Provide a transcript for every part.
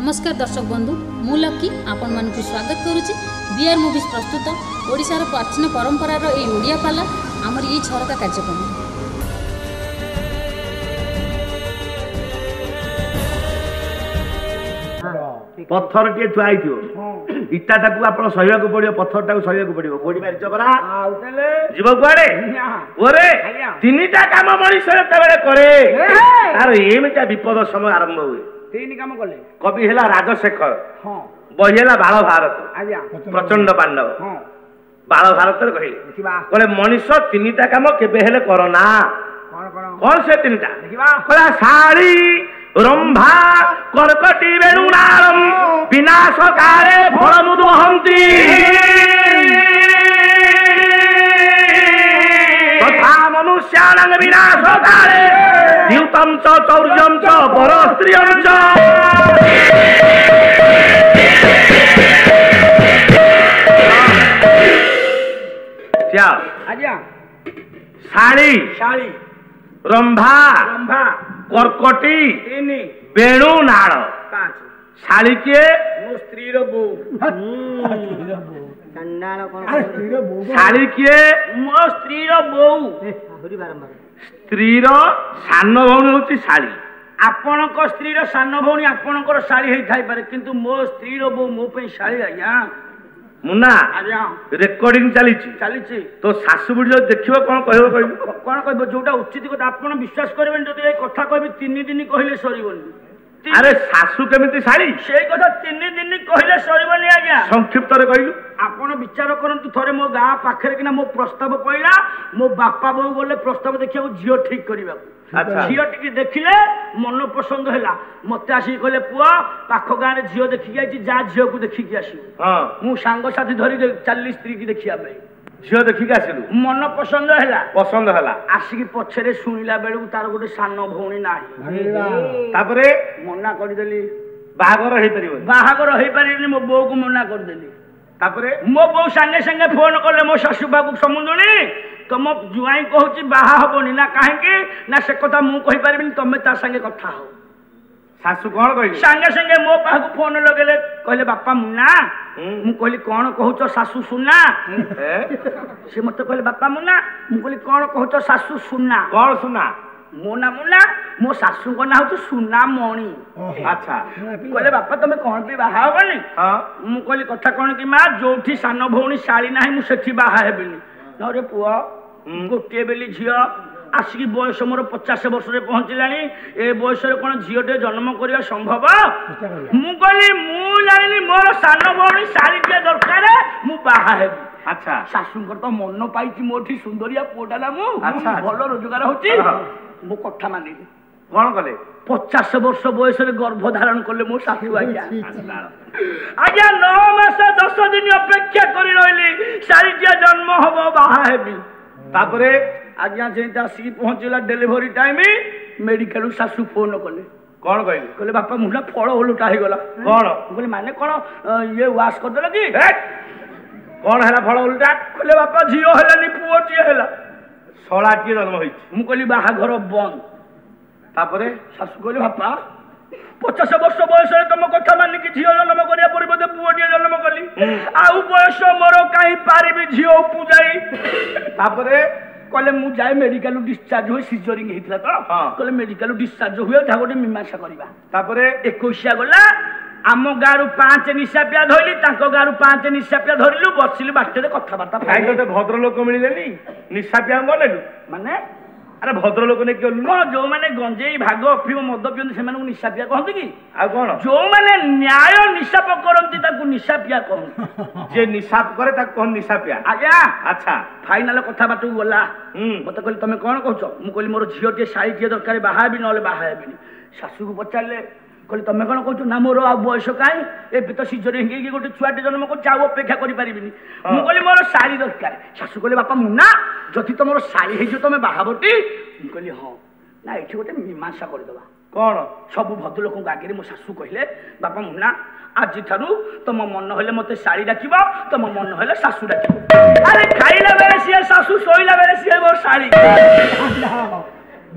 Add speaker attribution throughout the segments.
Speaker 1: नमस्कार दर्शक बंधु मु लकी आपण मान स्वागत करुच्ची बीआर मूवीज प्रस्तुत ओडिशार प्राचीन परंपरार ए ओडिया पाला आमर ये झरका कार्यक्रम
Speaker 2: पत्थर टे थुआई थो इटाटा को आपण सहिया को पड़ियो पत्थर टा को सहिया को पड़ियो गोडी मारिच परा जीव कुआडे ओरे तीनटा काम मनीष तबेले करे तार एमिटा विपद समय आरंभ हुए
Speaker 3: तीन काम कले
Speaker 2: कवि हेला राजशेखर बही हेला बाल भारत प्रचंड पांडव बाल भारत कहले कहले मनीष तीनटा काम केबे हेले करना कौन से तीनटा कहला साड़ी रंभा कर्कटी वेणुनारम विनाशकारे फलमुद्वहन्ति तथा मनुष्याणां विनाशकारे द्यूतं च चौर्यं च परस्त्रियं च क्या
Speaker 3: आज्ञा
Speaker 2: साड़ी
Speaker 3: शाली
Speaker 2: रंभा
Speaker 3: रंभा
Speaker 2: कर्कटी
Speaker 3: तीन
Speaker 2: वेणुनाळ
Speaker 3: पांच
Speaker 2: शाली के
Speaker 3: मो स्त्री रो बो
Speaker 4: चंडाल कोन
Speaker 2: शाली के
Speaker 3: मो स्त्री रो बो
Speaker 4: आहुरी बारंबार
Speaker 2: स्त्री रो सान भौणी होची शाली
Speaker 3: आपणक स्त्री रो सान भौणी आपणकर शाली हेई थाई पारे किंतु मो स्त्री रो बो मो पे शाली आज्ञा
Speaker 2: मुन्ना
Speaker 3: आज्ञा
Speaker 2: रेकर्डिंग चलीची
Speaker 3: चलीची
Speaker 2: तो सासु बुढ़ी जो देखिबो कोन कहबो कहबो
Speaker 3: कोन कहबो जोटा उचित कथा आपण विश्वास करबेन जदि ए कथा कहबी 3 दिन कहले सरीबनी
Speaker 2: अरे सासु केमिति शाली
Speaker 3: सेई कथा 3 दिन कहले सरीबनी आज्ञा
Speaker 2: संक्षिप्त रे कहलु
Speaker 3: आपण विचार करंतु थरे मो गाँ पाखरे किना मो प्रस्ताव पइला मो बापा बो बोले प्रस्ताव देखिया झियो ठीक करबा
Speaker 2: अच्छा
Speaker 3: झियो टिके देखिले मन पसंद हैला मते आसी कहले पुआ पाख गाँ रे झियो देखि आइछि जा झियो को देखि के आसी
Speaker 2: हां
Speaker 3: मु सांग साथी धरि चाली स्त्री की देखिया बे
Speaker 2: झियो देखि के आसिलु
Speaker 3: मन पसंद हैला आसिकी पछरे सुनिला बेलु तार गोटे सान भौणी नाही
Speaker 2: तापरे
Speaker 3: मना कर देली
Speaker 2: बाहागर हेई परिबो
Speaker 3: मो बो को मना कर देली
Speaker 2: तापरे
Speaker 3: मो बो संगे संगे फोन कले मो सासु बाबू समुंदुनी तुम जुआई कहूँ बाहा हबनी ना कहीं ना से कथा मु कहि पारिबिनी तमे ता संगे कथा हो
Speaker 2: सासु कोन कहली
Speaker 3: संगे संगे मो पाखु फोन लगेले कहले बापा मुन्ना मु कहली कोन कहूछ सासु सुना से मते कहले बापा मुन्ना मु कहली कोन कहूछ सासु सुना
Speaker 2: कोन सुना
Speaker 3: मो ना मुन्ना मो सासु को ना हो सुना मणि
Speaker 2: अच्छा
Speaker 3: कहले बापा तुम कौन भी बाहा हबनी मु कहली कथा कौन कि माँ जोठी सान भौणी शाली ना मु सेठी बाहा हेबिनी नरे पुआ गोटे बेली झील आसिक बयस मोर 50 वर्ष पहुँचलानी ए बयस कौन झीटे जन्म करवा संभव मु कहली मु जानी मोर सान भौणी शाली टे दरकार मु बाहा हेबी
Speaker 2: अच्छा
Speaker 3: शाशुंकर तो मन पाई मोठी सुंदरिया पुओटा मु भल रोजगार होची मो कथा मानिली
Speaker 2: कौन कले
Speaker 3: 50 वर्ष बयस गर्भ धारण कले मो सासू आज्ञा आज्ञा 9 मास 10 दिन अपेक्षा करी रहिली सारीटिया जन्म हबो बाहा हेबी
Speaker 2: तापरे
Speaker 3: आज्ञा जेता आसी पहुंचला डिलीवरी टाइम मेडिकल सासू फोन कले
Speaker 2: कौन कहली
Speaker 3: कहले बापा मुला फळ ओलुटा हे गला
Speaker 2: कौन
Speaker 3: कहले माने कोन ये वाश कर देला की
Speaker 2: कौन हैला फळ उल्टा
Speaker 3: कहले बापा झियो हेलानी पुओटी हेला
Speaker 2: सोलाटी जन्म होई
Speaker 3: मु कहली बाहा घर बंद
Speaker 2: तापरे
Speaker 3: सासू कहले बापा 50 वर्ष बयस तुम कथा मानि कि झियो जन्म करिया परिबदे पुओटी जन्म कली आउ बयस मोर काई पारिबी झियो पूजाई
Speaker 2: तापरे
Speaker 3: कहले मु जाए मेडिकल डिस्चार्ज हो सिजरिंग हेतला तो कहले मेडिकल डिस्चार्ज हुए धा गोटे मीमांसा करबा
Speaker 2: तापरे
Speaker 3: 21 गला आम गाँव 5 निशापिया धरली गाँव 5 निशापिया धरलु बसिलु बाटे कथबार्ता
Speaker 2: फाइल भद्र लोक मिले निशापिया गलु
Speaker 3: माने
Speaker 2: अरे भद्र लोक ने गलु
Speaker 3: कौन जो मैंने गंजेई भाग अफिम मद पियंती से निशापिया कहते कि
Speaker 2: आ कौन
Speaker 3: जो मैंने न्याय निशाप करती निशापिया कहते
Speaker 2: जे निशाप करे ताको कौन निशापिया
Speaker 3: आज्ञा
Speaker 2: अच्छा
Speaker 3: फाइनाल कथा बाटू गला मत कहली तुम कौन कहछ मु कहली मोर झियो टे शाही टे दरकार बाहा भी नले बाहा हेबिनी सासू को पचारले कहली तुम कौन कहछ ना मोर आ बयस काई ए तो सिजरिंग हेगी गोटे छुआटे जन्म को चाउ अपेक्षा करि पारिबिनी मु कहली मोर शाही दरकार सासू कहले बापा मुन्ना जति तुम शाही हे जो तुम बाहाबटी मु कहली हां ना एठी गोटे मीमांसा कर देबा
Speaker 2: कौन
Speaker 3: सब भद्र लोक आगे मो सासू कहले बापा मुन्ना आज ठारू तुम मन हेले मते शाड़ी डाकिब तुम मन हेले सासू डाकिब अरे खाइला बेले सी सासू सोइला बेले सी मोर शाड़ी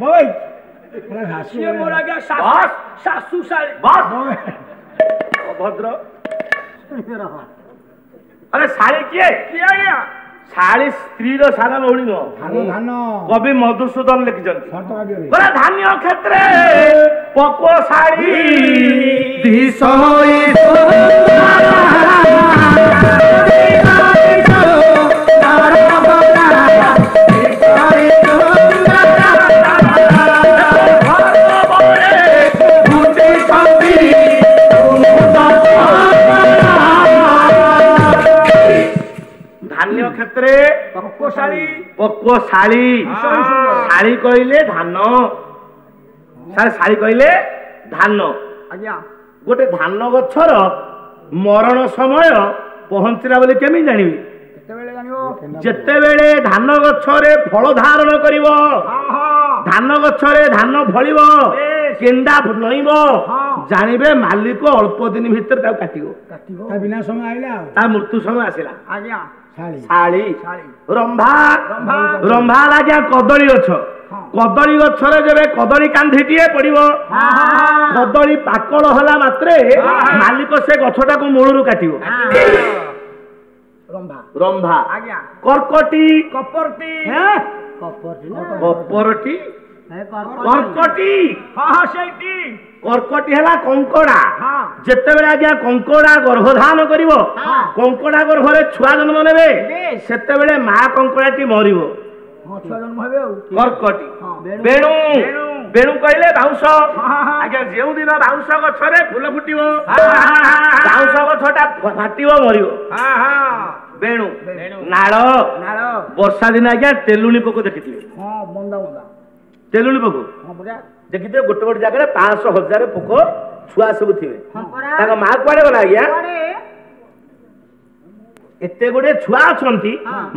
Speaker 4: बोई
Speaker 3: मोर आगे सासू शाड़ी
Speaker 2: बस ଅଭଦ୍ର अरे शाली किए
Speaker 3: किए आज्ञा
Speaker 2: शाली स्त्री रो सारा भौणी नो कवि मधुसूदन लिखिछन बोला धान्य क्षेत्र पक्व शाली दिसोई धान्य क्षेत्र पक्वशाली शाली कहले धान सारे शाली कहले धान
Speaker 3: आज्ञा
Speaker 2: गोटे धान गछर मरण समय पहुंचला बोली केमी जानिबी जेते बेले धान गछरे फल धारण करिवो धान गछरे धान फलिवो केंदा नइबो जानिबे मालिक अल्प दिन भीतर ता काटिबो
Speaker 4: ता बिना समय आइला
Speaker 2: ता मृत्यु समय आसिला
Speaker 3: आज्ञा
Speaker 2: शाली रंभा रंभा लाग्या कदली गछ कदली गछरे जेबे कदली कांधीटिए पड़िबो कदली पाकल होला मात्रे मालिक से गछटा को मूळरू काटिबो
Speaker 3: रंभा
Speaker 2: रंभा
Speaker 3: आज्ञा
Speaker 2: कर्कटी
Speaker 3: कपरती
Speaker 2: कपरटी कर्कटी
Speaker 3: हां सेठी
Speaker 2: कर्कटी हला कंकड़ा
Speaker 3: हां
Speaker 2: जेते बेले आज्ञा कंकड़ा गर्भधान करिवो कंकड़ा गर्भरे छुआ जन्म नेबे सेते बेले मा कंकड़ाटी मरिवो
Speaker 3: हां छुआ जन्म हेबे
Speaker 2: कर्कटी बेणु बेणु कहले बाउंस आज्ञा जेउ दिन बाउंस गछरे फूल फुटिवो बाउंस गछटा फाटिवो मरिवो
Speaker 3: हां हां
Speaker 2: बेणु नाळ
Speaker 3: नाळ
Speaker 2: वर्षा दिन आज्ञा तेलुणी पोक देखिथिबे
Speaker 3: हां बंदा बंदा
Speaker 2: तेलुणी पोक
Speaker 3: हां बड़ा
Speaker 2: देखिथे गोटे गोटे जगह 500,000 पोक छुआ सब थिबे ताका मा कुआडे गला आज्ञा एते गोटे छुआ अछंती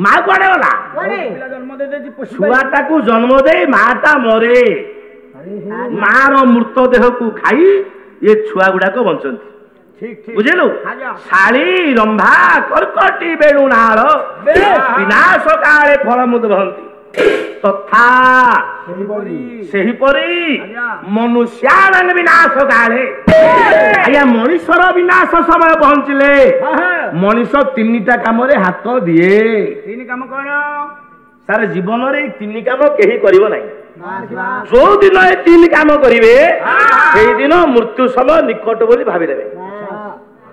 Speaker 2: मा कुआडे गला
Speaker 3: पिला जन्म दे देती पशु
Speaker 2: छुआटा को जन्म दे माटा मरे मार मृत देह को खाई ये छुआ गुडा को बंचंती
Speaker 3: ठीक ठीक
Speaker 2: बुझेलु
Speaker 3: आज्ञा
Speaker 2: शाली रंभा कर्कटी बेणु नाळ विनाश काले फल मुद भंती तथा सेही परी मनुष्यान विनाश काले आया मनुष्यर विनाश समय पहुंचले मनुष्य तीनटा काम रे हाथ दिए
Speaker 3: तीन काम कोन
Speaker 2: सारे जीवन रे तीन काम केही करिवो नाही जो दिन ए तीन काम करिवे सेही दिन मृत्यु समय निकट बोली भाबी देबे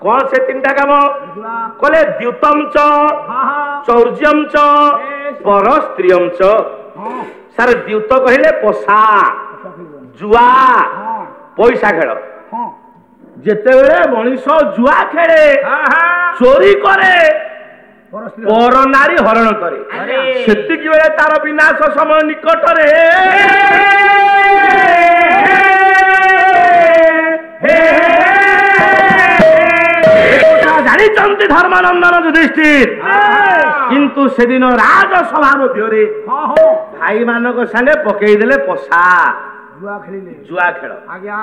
Speaker 2: कौन से तीनटा काम कहले द्युतम च चौर्यम च परस्त्रियम च सारे द्युत कहले पोसा जुआ पैसा खेल जेते बेले मनीष जुआ खेले चोरी करे पर नारी हरण करे सेतिकी बेले तार विनाश समय निकट रे जानी धर्मानंदन युधिष्ठिर किंतु से दिन राजसभा मध्य भाई मानक संगे पकई देले पोसा
Speaker 3: जुआ खेलिले
Speaker 2: जुआ खेल
Speaker 3: आज्ञा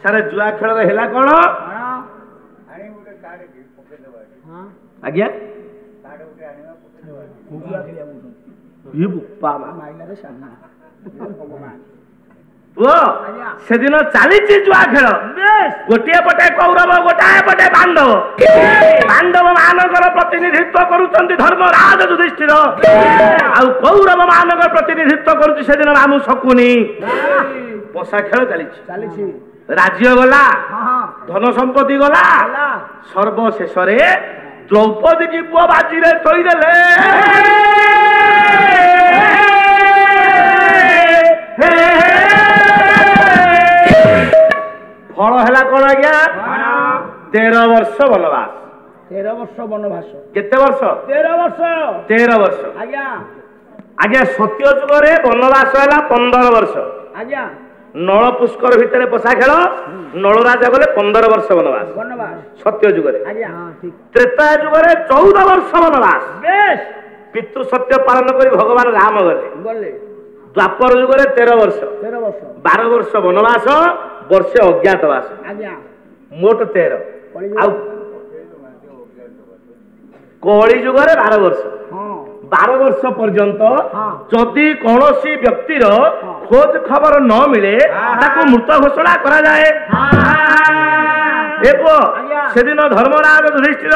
Speaker 2: सारे जुआ खेल रे हेला कोन आज्ञा
Speaker 3: जुआ खेलिया
Speaker 2: ये बुप्पा
Speaker 3: माइला रे साना
Speaker 2: वो से दिन चली जुआ खेल गोटे पटे कौरव गोटाए पटे पांडव पांडव मानकर प्रतिनिधित्व करुचंती धर्मराज युधिष्ठिर आउ कौरव मानकर प्रतिनिधित्व करुची से दिन मामू शकुनी पोसा खेल चली राज्य गला धन संपत्ति गला सर्वशेष द्रौपदी की पुआ बाजी रे तोई देले फल है कौन आज्ञा 13 वर्ष वनवास
Speaker 3: 13 वर्ष वनवास
Speaker 2: केते वर्ष 13 वर्ष
Speaker 3: आज्ञा
Speaker 2: आज्ञा सत्य जुग रे वनवास है 15 वर्ष
Speaker 3: आज्ञा
Speaker 2: नल पुष्कर भितर पोसा खेल नल राजा गले 15 वर्ष वनवास सत्य जुग रे
Speaker 3: आज्ञा ठीक
Speaker 2: त्रेता जुग रे 14 वर्ष वनवास बेश पितृ सत्य पालन करी भगवान राम गले द्वापर जुग रे 13 वर्ष 12 वर्ष वनवास वर्षे अज्ञातवास
Speaker 3: आज्ञा
Speaker 2: मोट 13 आउ कली जुग रे 12 वर्ष 12 वर्ष पर्यंत जदि कौनसी व्यक्तिर खोज खबर न मिले ताको मृत घोषणा करा जाए ଏ ପୁଅ ସେଦିନ ଧର୍ମରାଜ ଯୁଧିଷ୍ଠିର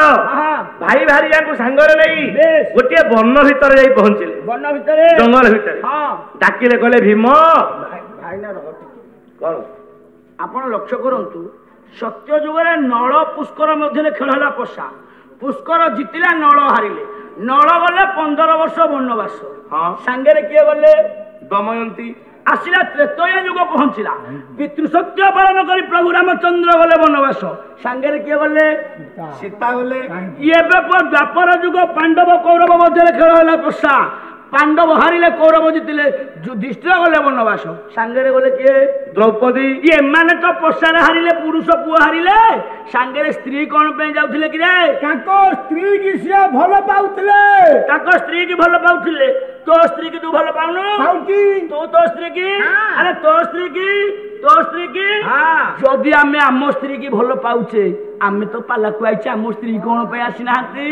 Speaker 2: ଭାଇ ଭାରିଯାଙ୍କୁ ସାଙ୍ଗରେ ନେଇ ଗୋଟିଏ ବନ ଭିତରେ ଯାଇ ପହଞ୍ଚିଲେ।
Speaker 3: ବନ ଭିତରେ
Speaker 2: ଜଙ୍ଗଲ ଭିତରେ ଡାକିଲେ କହିଲେ ଭୀମ କଣ
Speaker 3: ଆପଣ ଲକ୍ଷ୍ୟ କରନ୍ତୁ ସତ୍ୟ ଯୁଗରେ ନଳ ପୁଷ୍କର ମଧ୍ୟରେ ଖେଳ ହେଲା ପଶା। ପୁଷ୍କର ଜିତିଲା ନଳ ହାରିଲେ। ନଳ ଗଲେ 15 ବର୍ଷ ବନବାସ। ସାଙ୍ଗରେ କିଏ ଗଲେ?
Speaker 2: ଦମୟନ୍ତୀ।
Speaker 3: ଆସିଲା ତ୍ରେତୟା ଯୁଗ ପହଞ୍ଚିଲା। ପିତୃସତ୍ୟ ପାଳନ କରି ପ୍ରଭୁ ରାମଚନ୍ଦ୍ର ଗଲେ ବନବାସ। ସାଙ୍ଗରେ କିଏ ଗଲେ?
Speaker 2: ସୀତା ଗଲେ।
Speaker 3: ଏବେ ଦ୍ୱାପର ଯୁଗ ପାଣ୍ଡବ କୌରବ ମଧ୍ୟରେ ଖେଳ ହେଲା ପଶା। ପାଣ୍ଡବ ହାରିଲେ କୌରବ ଜିତିଲେ। ଯୁଧିଷ୍ଠିର ଗଲେ ବନବାସ। ସାଙ୍ଗରେ ଗଲେ କିଏ?
Speaker 2: ଦ୍ରୌପଦୀ।
Speaker 3: ଏମାନେ ତ ପଶାରେ ହାରିଲେ ପୁରୁଷ ପୁଅ ହାରିଲେ। ସାଙ୍ଗରେ ସ୍ତ୍ରୀ କଣ ପାଇଁ ଯାଉଥିଲେ କି ରେ?
Speaker 4: ତାଙ୍କ ସ୍ତ୍ରୀ କି ସିଏ ଭଲ ପାଉଥିଲେ।
Speaker 3: ତାଙ୍କ ସ୍ତ୍ରୀ କି ଭଲ ପାଉଥିଲେ। ତୋ ସ୍ତ୍ରୀ କି ତୁ ଭଲ ପାଉନୁ? ତୁ ତୋ ସ୍ତ୍ରୀ କି? ଆରେ ତୋ ସ୍ତ୍ରୀ କି? ତୋ ସ୍ତ୍ରୀ କି? ଯଦି ଆମେ ଆମ ସ୍ତ୍ରୀ କି ଭଲ ପାଉଛେ ଆମେ ତ ପାଲାକୁ ଆଇଛେ ଆମ ସ୍ତ୍ରୀ କଣ ପାଇଁ ଆସିନାହାନ୍ତି?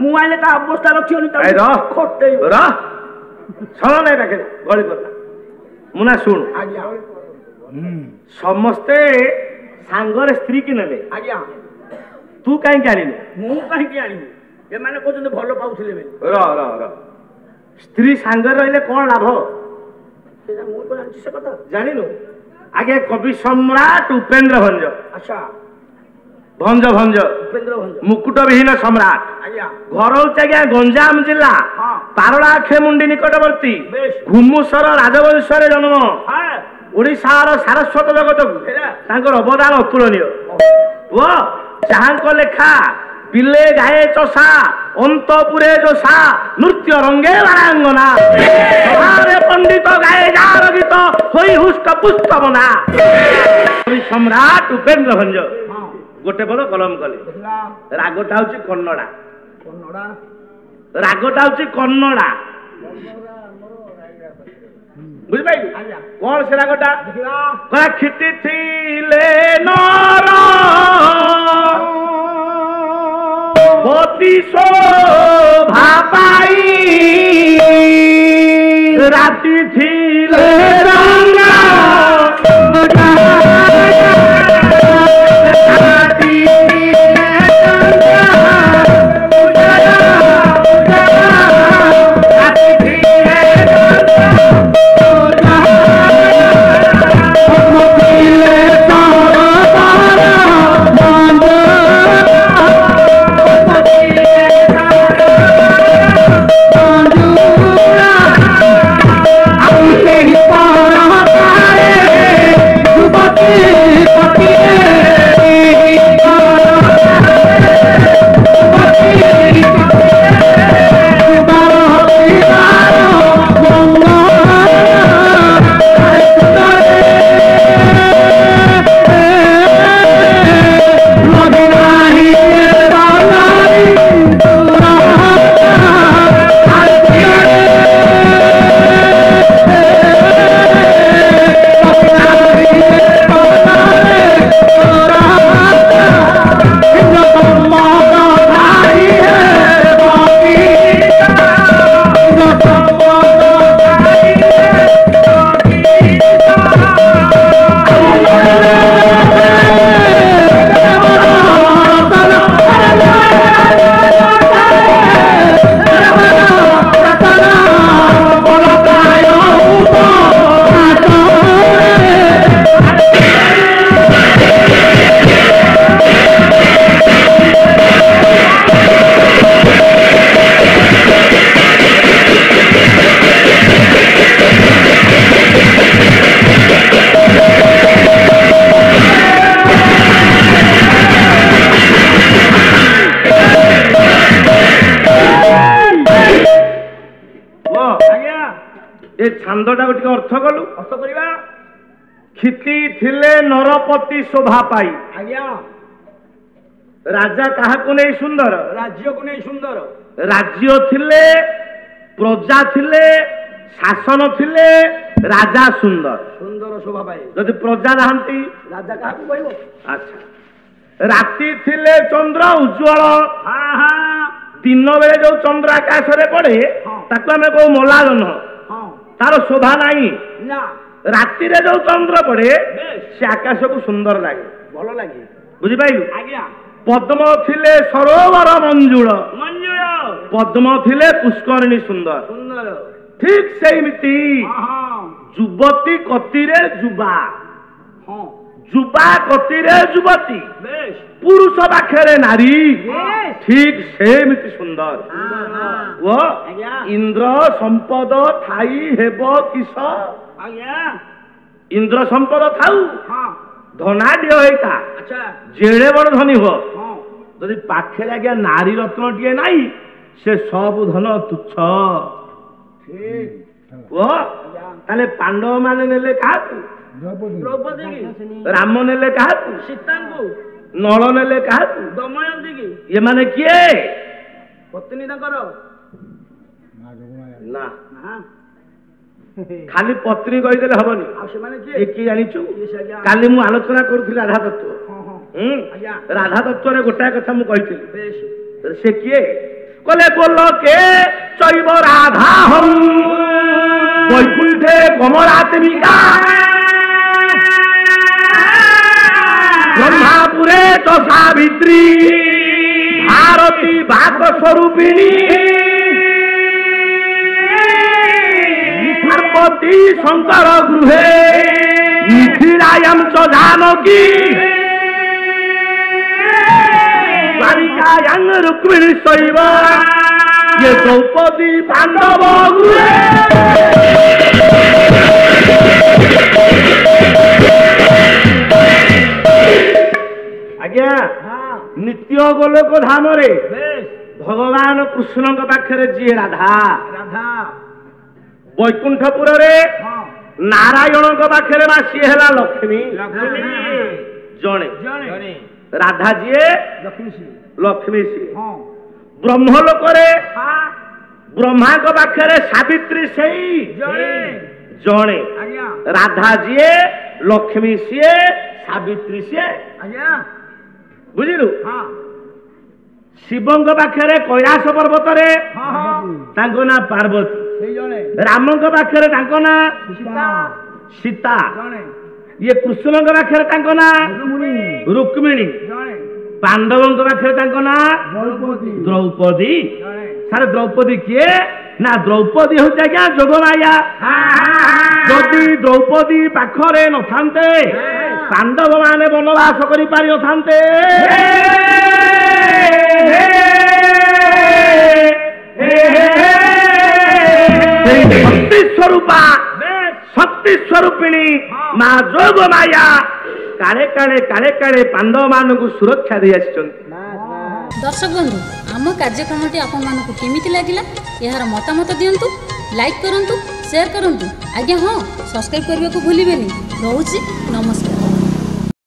Speaker 3: ମୁଁ ଆଇଲେ ତା ଅବସ୍ଥା ରଖିବନି।
Speaker 2: ଗଳି କଥା ମୁଁ ନା ଶୁଣୁ ସମସ୍ତେ ସାଙ୍ଗରେ ସ୍ତ୍ରୀ କି ନେଲେ।
Speaker 3: ଆଜ୍ଞା
Speaker 2: ତୁ କାହିଁକି ଆଣିଲୁ?
Speaker 3: ମୁଁ କାହିଁକି ଆଣିବି? ଏମାନେ କହୁଛନ୍ତି ଭଲ ପାଉଥିଲେ ବୋଲି।
Speaker 2: ସ୍ତ୍ରୀ ସାଙ୍ଗରେ ରହିଲେ କଣ ଲାଭ?
Speaker 3: ମୁଁ ତ ଜାଣିଛି ସେ କଥା।
Speaker 2: ଜାଣିନୁ? ଆଗେ କବି ସମ୍ରାଟ ଉପେନ୍ଦ୍ର ଭଞ୍ଜ।
Speaker 3: ଆଚ୍ଛା
Speaker 2: ଭଞ୍ଜ ଭଞ୍ଜ
Speaker 3: ଉପେନ୍ଦ୍ର ଭଞ୍ଜ
Speaker 2: ମୁକୁଟ ବିହୀନ ସମ୍ରାଟ।
Speaker 3: ଆଜ୍ଞା
Speaker 2: ଘର ହଉଛି ଆଜ୍ଞା ଗଞ୍ଜାମ ଜିଲ୍ଲା ପାରଳା ଖେମୁଣ୍ଡି ନିକଟବର୍ତ୍ତୀ ଘୁମୁସର ରାଜବଂଶରେ ଜନ୍ମ। ଓଡ଼ିଶାର ସାରସ୍ୱତ ଜଗତକୁ ତାଙ୍କର ଅବଦାନ ଅତୁଳନୀୟ। ପୁଅ ଯାହାଙ୍କ ଲେଖା ପିଲେ ଗାଏ ଚଷା ଅନ୍ତପୁରେ ଯୋଷା ନୃତ୍ୟ ରଙ୍ଗେ ବାରାଙ୍ଗନା ପଣ୍ଡିତ ଗାଏ ଯାହାର ଗୀତ ହୋଇ ହୁଷ୍ଟ ପୁଷ୍ଟ ବନା। ସମ୍ରାଟ ଉପେନ୍ଦ୍ର ଭଞ୍ଜ ଗୋଟେ ବଡ କଲମ କଲେ। ରାଗଟା ହଉଛି କନ୍ନଡା। ରାଗଟା ହଉଛି କନ୍ନଡା। ବୁଝିପାରିଲୁ କଣ ସେ ରାଗଟା? କ୍ଷିତି ଥିଲେ ନର ପତି ଶୋଭା ପାଇ ରାତି ଥିଲେ ରଙ୍ଗା ଛାନ୍ଦଟାକୁ ଟିକେ ଅର୍ଥ କଲୁ।
Speaker 3: ଅର୍ଥ କରିବା।
Speaker 2: କ୍ଷିତି ଥିଲେ ନରପତି ଶୋଭା ପାଇ।
Speaker 3: ଆଜ୍ଞା
Speaker 2: ରାଜା କାହାକୁ ନେଇ ସୁନ୍ଦର?
Speaker 3: ରାଜ୍ୟକୁ ନେଇ ସୁନ୍ଦର।
Speaker 2: ରାଜ୍ୟ ଥିଲେ ପ୍ରଜା ଥିଲେ ଶାସନ ଥିଲେ ରାଜା ସୁନ୍ଦର।
Speaker 3: ସୁନ୍ଦର ଶୋଭା ପାଇ।
Speaker 2: ଯଦି ପ୍ରଜା ନାହାନ୍ତି
Speaker 3: ରାଜା କାହାକୁ କହିବ?
Speaker 2: ଆଚ୍ଛା ରାତି ଥିଲେ ଚନ୍ଦ୍ର ଉଜ୍ଜ୍ୱଳ। ଦିନ ବେଳେ ଯୋଉ ଚନ୍ଦ୍ର ଆକାଶରେ ପଡେ ତାକୁ ଆମେ କହୁ ମଲାଜନ। ତାର ଶୋଭା ନାହିଁ। ରାତିରେ ଯୋଉ ଚନ୍ଦ୍ର ପଡେ ସେ ଆକାଶକୁ ସୁନ୍ଦର ଲାଗେ,
Speaker 3: ଭଲ ଲାଗେ।
Speaker 2: ବୁଝିପାରିଲୁ?
Speaker 3: ଆଜ୍ଞା।
Speaker 2: ପଦ୍ମ ଥିଲେ ସରୋବର ମଞ୍ଜୁଳ,
Speaker 3: ମଞ୍ଜୁଳ
Speaker 2: ପଦ୍ମ ଥିଲେ ପୁଷ୍କରିଣୀ ସୁନ୍ଦର।
Speaker 3: ସୁନ୍ଦର।
Speaker 2: ଠିକ ସେଇମିତି
Speaker 3: ହଁ
Speaker 2: ଯୁବତୀ କତିରେ ଯୁବା,
Speaker 3: ହଁ
Speaker 2: ଯୁବା କତିରେ ଯୁବତୀ,
Speaker 3: ବେଶ
Speaker 2: ପୁରୁଷ ପାଖରେ ନାରୀ ଠିକ ସେମିତି ସୁନ୍ଦର। ଓ
Speaker 3: ଆଜ୍ଞା।
Speaker 2: ଇନ୍ଦ୍ର ସମ୍ପଦ ଥାଇ ହେବ କିସ?
Speaker 3: ଆଜ୍ଞା।
Speaker 2: ଇନ୍ଦ୍ର ସମ୍ପଦ ଥାଉ
Speaker 3: ହଁ
Speaker 2: ଧନାଢ୍ୟ ହେଇତା
Speaker 3: ଆଚ୍ଛା
Speaker 2: ଯେଡେ ବଡ ଧନୀ ହୁଅ,
Speaker 3: ହଁ
Speaker 2: ଯଦି ପାଖରେ ଆଜ୍ଞା ନାରୀ ରତ୍ନଟିଏ ନାହିଁ ସେ ସବୁ ଧନ ତୁଚ୍ଛ।
Speaker 3: ଠିକ।
Speaker 2: ଓ ତାହେଲେ ପାଣ୍ଡବ ମାନେ ନେଲେ କାହାକୁ?
Speaker 3: ଦ୍ରୌପଦୀ କି?
Speaker 2: ରାମ ନେଲେ କାହାକୁ?
Speaker 3: ସୀତାଙ୍କୁ।
Speaker 2: ନଳ ନେଲେ କାହାକୁ?
Speaker 3: ଦମୟନ୍ତୀ କି?
Speaker 2: ଏମାନେ କିଏ?
Speaker 3: ପତ୍ନୀ ତାଙ୍କର।
Speaker 2: ନା
Speaker 3: ହଁ।
Speaker 2: ଖାଲି ପତ୍ନୀ କହିଦେଲେ ହବନି।
Speaker 3: ଆଉ ସେମାନେ
Speaker 2: ଏ
Speaker 3: କିଏ?
Speaker 2: କିଏ ଜାଣିଛୁ?
Speaker 3: କିଏ ସେ ଆଜ୍ଞା?
Speaker 2: କାଲି ମୁଁ ଆଲୋଚନା କରୁଥିଲି ରାଧା ତତ୍ତ୍ୱ।
Speaker 3: ହଁ ହଁ ଆଜ୍ଞା।
Speaker 2: ରାଧା ତତ୍ତ୍ୱରେ ଗୋଟାଏ କଥା ମୁଁ କହିଥିଲି।
Speaker 3: ବେଶ
Speaker 2: ସେ କିଏ? କହିଲେ ବୋଲ କେ ଚୈବ ରାଧା ହମ୍ ବୈକୁଣ୍ଠେ କମଳାତ୍ମିକା ବ୍ରହ୍ମାପୁରେ ତ ସାବିତ୍ରୀ ଭାରତୀ ବାକ ସ୍ୱରୂপিଣୀ পার্বতী শঙ্কর গৃহে মিথিলায়াম চ জানকী দ্বারিকায়াং রুক্মিণী শৈব ये द्रौपदी पांडव गृहे। आज्ञा नित्य गोलोक धाम रे भगवान कृष्ण पाखे जी राधा
Speaker 3: ରାଧା।
Speaker 2: वैकुंठपुर रे नारायण पाखे सी है लक्ष्मी जड़े
Speaker 3: ଜଣେ
Speaker 2: राधा जी
Speaker 3: ଲକ୍ଷ୍ମୀ ସିଂ।
Speaker 2: लक्ष्मी सी
Speaker 3: ହଁ
Speaker 2: ब्रह्मलोक रे
Speaker 3: ହଁ
Speaker 2: ब्रह्मा पाखे सावित्री से
Speaker 3: ଜଣେ
Speaker 2: जड़े
Speaker 3: ଆଜ୍ଞା।
Speaker 2: राधा जी लक्ष्मी सी सावित्री सी
Speaker 3: ଆଜ୍ଞା।
Speaker 2: बुझिलु।
Speaker 3: ହଁ
Speaker 2: शिवं पाखे कैलाश पर्वत रे
Speaker 3: ହଁ ହଁ
Speaker 2: तांको ना पार्वती,
Speaker 3: ସେଇ ଜଣେ
Speaker 2: राम पाखे तांको ना
Speaker 3: ସୀତା
Speaker 2: सीता,
Speaker 3: ଜଣେ
Speaker 2: ये कृष्ण पाखे तांको ना
Speaker 3: ରୁକ୍ମିଣୀ
Speaker 2: रुक्मिणी,
Speaker 3: ଜଣେ
Speaker 2: पांडव पाखे तांको ना
Speaker 3: ଦ୍ରୌପଦୀ
Speaker 2: द्रौपदी।
Speaker 3: ଜଣେ
Speaker 2: सारे द्रौपदी किए ना द्रौपदी हूँ आज्ञा जोगमाया। जदि द्रौपदी पाखरे न थांते पांडव माने वनवास करि पारि न थांते। शक्ति स्वरूपा शक्ति स्वरूपिणी माँ जोगमाया काले काले काले काले पांडव मानक सुरक्षा दे आछिछन्ति।
Speaker 1: दर्शक बंधु आम कार्यक्रमटी आपण मानक केमिति लागिला यार मतामत दियंतु, लाइक करंतु, शेयर करंतु। आज्ञा हाँ सब्सक्राइब करने को भूलिबेनी। रहूची नमस्कार।